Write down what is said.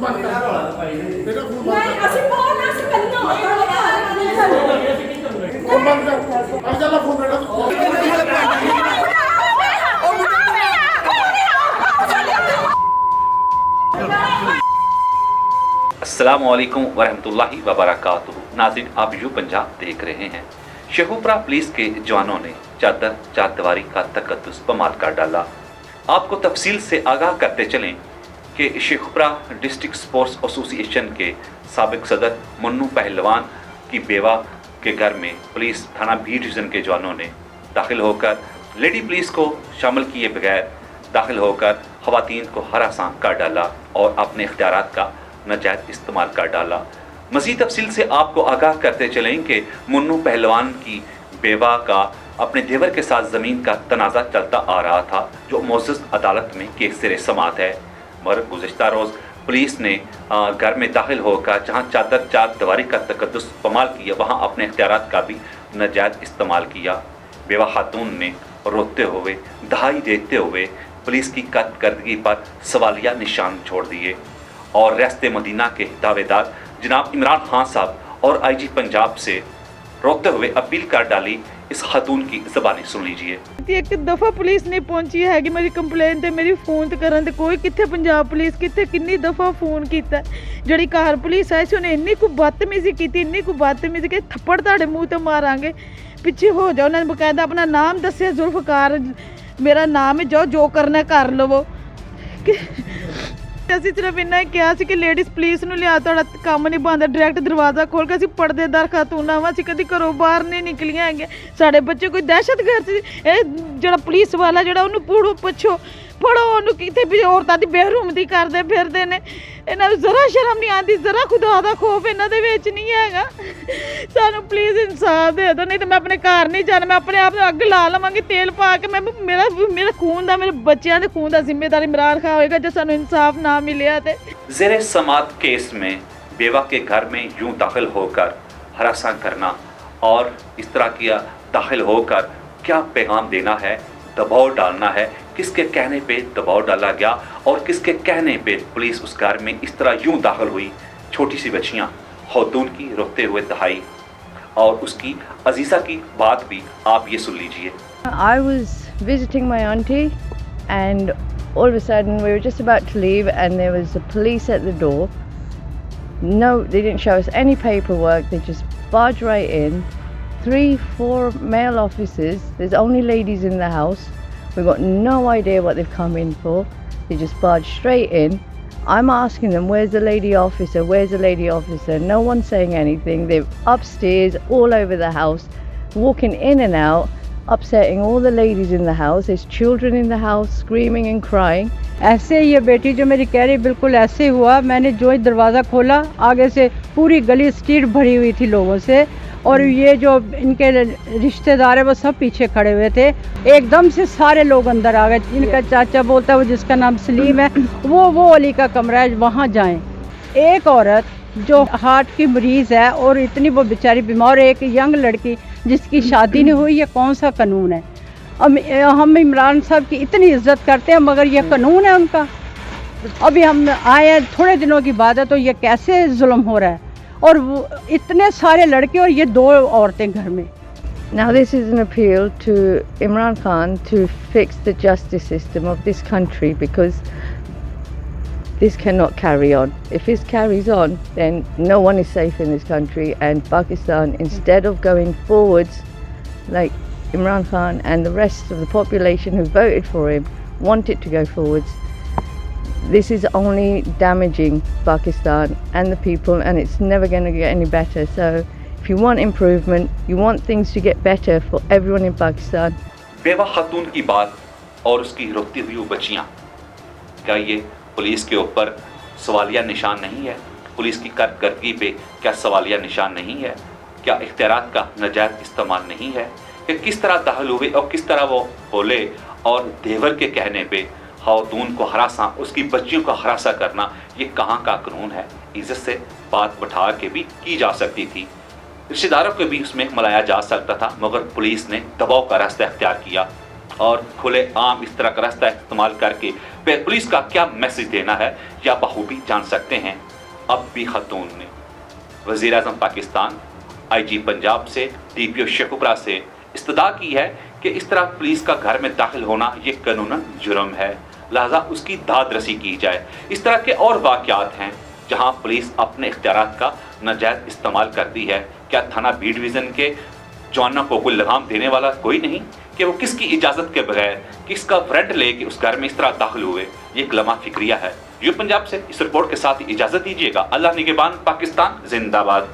ਬੰਦ ਕਰ ਤੇਰਾ ਫੋਨ ਬੰਦ ਨਹੀਂ ਅਸੀਂ ਬਹੁਤ ਨਾ ਅਸੀਂ ਕੰਨੋਂ ਫੋਨ ਬੰਦ ਕਰ ਆ ਜਾ ਫੋਨ ਬੇਟਾ अस्सलाम वालेकुम वरहमतुल्लाहि वबरकातुहू। नाज़रीन, आप यू पंजाब देख रहे हैं। शेखुपुरा पुलिस के जवानों ने चादर चारदीवारी का तकद्दुस पमाल कर डाला। आपको तफसील से आगाह करते चलें कि शेखुपुरा डिस्ट्रिक्ट स्पोर्ट्स एसोसिएशन के साबिक सदर मन्नू पहलवान की बेवा के घर में पुलिस थाना बी डिवीज़न के जवानों ने दाखिल होकर लेडी पुलिस को शामिल किए बगैर दाखिल होकर ख़वातीन को हरासां कर डाला और अपने इख्तियारात का नाजायज़ इस्तेमाल कर डाला। मज़ीद तफसील से आपको आगाह करते चलें कि मुन्नू पहलवान की बेवा का अपने देवर के साथ ज़मीन का तनाज़ा चलता आ रहा था, जो मोअज़्ज़ज़ अदालत में केस सिरे समात है। मगर गुज़श्ता रोज़ पुलिस ने घर में दाखिल होकर जहाँ चादर चारदीवारी का तकद्दुस पमाल किया, वहाँ अपने इख्तियारात का भी नाजायज़ इस्तेमाल किया। बेवा खातून ने रोते हुए दहाई देते हुए पुलिस की कारकर्दगी पर सवालिया निशान छोड़ दिए और रियासत मदीना के दावेदार जनाब इमरान खान साहब और आईजी पंजाब से रोकते हुए अपील कर डाली। इस खातून की ज़बानी सुन लीजिए। एक दफ़ा पुलिस नहीं पहुंची है कि मेरी कंप्लेन ते मेरी फोन ते करन ते कोई कित्थे पंजाब पुलिस कित्थे किन्नी दफ़ा फोन कीता। जिहड़ी कार पुलिस आई सी उन्हें इन्नी को बदतमीजी की, इन्नी को बदतमीजी कि थप्पड़ तुहाडे मूँह ते मारांगे, पिछे हो जाओ। उन्होंने बकायदा अपना नाम दस्सिया, जुल्फकार मेरा नाम है, जाओ जो करना कर लवो। ਅਸੀਂ ਸਿਰਫ ਇੰਨਾ ਹੀ ਕਿਹਾ ਸੀ ਕਿ ਲੇਡੀਜ਼ ਪੁਲਿਸ ਨੂੰ ਲਿਆ, ਤੁਹਾਡਾ ਕੰਮ ਨਹੀਂ ਬੰਦ, ਡਾਇਰੈਕਟ ਦਰਵਾਜ਼ਾ ਖੋਲ ਕੇ ਅਸੀਂ ਪਰਦੇਦਾਰ ਖਾਤੂਨਾਂ ਵਾਂ, ਅਸੀਂ ਕਦੀ ਘਰੋਂ ਬਾਹਰ ਨਹੀਂ ਨਿਕਲੀਆਂ ਹੈਗੀਆਂ। ਸਾਡੇ ਬੱਚੇ ਕੋਈ ਦਹਿਸ਼ਤਗਰਦ ਸੀ। ਇਹ ਜਿਹੜਾ ਪੁਲਿਸ ਵਾਲਾ ਜਿਹੜਾ ਉਹਨੂੰ ਪੁੱਛੋ ਫੜੋ ਉਹਨੂੰ, ਕਿਤੇ ਵੀ ਔਰਤਾਂ ਦੀ ਬੇਰੁਮਦੀ ਕਰਦੇ ਫਿਰਦੇ ਨੇ। ਇਹਨਾਂ ਨੂੰ ਜ਼ਰਾ ਸ਼ਰਮ ਨਹੀਂ ਆਉਂਦੀ, ਜ਼ਰਾ ਖੁਦਾ ਦਾ ਖੌਫ ਇਹਨਾਂ ਦੇ ਵਿੱਚ ਨਹੀਂ ਹੈਗਾ। ਸਾਨੂੰ ਪਲੀਜ਼ ਇਨਸਾਫ ਦੇ ਦਿਓ, ਨਹੀਂ ਤਾਂ ਮੈਂ ਆਪਣੇ ਘਰ ਨਹੀਂ ਜਾਣਾ, ਮੈਂ ਆਪਣੇ ਆਪ ਨੂੰ ਅੱਗ ਲਾ ਲਵਾਂਗੀ ਤੇਲ ਪਾ ਕੇ। ਮੈਂ ਮੇਰਾ खून ਦਾ, ਮੇਰੇ ਬੱਚਿਆਂ ਦੇ खून ਦਾ ਜ਼ਿੰਮੇਦਾਰ इमरान खान होएगा जो सानू इंसाफ ना मिले। ज़ेरे समात केस में बेवा के घर में यूं दाखिल होकर हरासा करना और इस तरह किया दाखिल होकर क्या पैगाम देना है, दबाव डालना है, किसके कहने पे दबाव डाला गया और किसके कहने पे पुलिस उस घर में इस तरह यूं दाखिल हुई। छोटी सी बच्चियाँ खौतून की रोते हुए दहाई और उसकी अजीज़ा की बात भी आप ये सुन लीजिए। I was visiting my auntie and all of a sudden we were just about to leave and there was the police at the door. No, they didn't show us any paperwork, they just barged right in. 3-4 male officers, there's only ladies in the house. We've got no idea what they've come in for. They just barged straight in. I'm asking them, where's the lady officer, where's the lady officer? No one's saying anything. They're upstairs all over the house, walking in and out, upsetting all the ladies in the house. There's children in the house screaming and crying. ऐसे ये बेटी जो मेरी कह रही बिल्कुल ऐसे हुआ। मैंने जो ही दरवाज़ा खोला, आगे से पूरी गली स्ट्रीट भरी हुई थी लोगों से और ये जो इनके रिश्तेदार है वो सब पीछे खड़े हुए थे। एकदम से सारे लोग अंदर आ गए। इनका चाचा बोलता है, वो जिसका नाम सलीम है, वो अली का कमरा है, वहाँ जाएं। एक औरत जो हार्ट की मरीज़ है और इतनी वो बेचारी बीमार, एक यंग लड़की जिसकी शादी नहीं हुई, ये कौन सा कानून है? हम इमरान साहब की इतनी इज्जत करते हैं मगर ये कानून है उनका। अभी हम आए हैं, थोड़े दिनों की बात है, तो ये कैसे जुल्म हो रहा है? और वो इतने सारे लड़के और ये 2 औरतें घर में। Now this is an appeal to Imran Khan to fix the justice system of this country because this cannot carry on. If this carries on, then no one is safe in this country, and Pakistan, instead of going forwards like Imran Khan and the rest of the population who voted for him want it to go forwards, this is only damaging Pakistan and the people, and it's never going to get any better. So if you want improvement, you want things to get better for everyone in Pakistan. बेवा खातून की बात और उसकी रोती हुई वो बच्चियाँ, क्या ये पुलिस के ऊपर सवालिया निशान नहीं है? पुलिस की कारकर्दगी पे क्या सवालिया निशान नहीं है? क्या इख्तियारात का नाजायज़ इस्तेमाल नहीं है? कि किस तरह दाखिल हुए और किस तरह वो बोले और देवर के कहने पे खातून को हरासा, उसकी बच्चियों का हरासा करना, ये कहाँ का कानून है? इज्जत से बात बैठा के भी की जा सकती थी, रिश्तेदारों को भी उसमें मलाया जा सकता था, मगर पुलिस ने दबाव का रास्ता अख्तियार किया और खुले आम इस तरह का रास्ता इस्तेमाल करके पुलिस का क्या मैसेज देना है या बखूबी जान सकते हैं। अब भी खातून ने वज़ीर आज़म पाकिस्तान, IG पंजाब से DPO शेखुपुरा से इस्तदा की है कि इस तरह पुलिस का घर में दाखिल होना ये कानूनन जुर्म है, लिहाजा उसकी दाद रसी की जाए। इस तरह के और वाक़यात हैं जहां पुलिस अपने इख्तियारात का नाजायज़ इस्तेमाल करती है। क्या थाना बी डिवीज़न के जवानों को कोई लगाम देने वाला कोई नहीं कि वो किसकी इजाज़त के बगैर किसका फ्रेंड लेके उस घर में इस तरह दाखिल हुए? ये एक लम्हा फिक्रिया है। पंजाब से इस रिपोर्ट के साथ इजाज़त दीजिएगा। अल्लाह निगहबान, पाकिस्तान जिंदाबाद।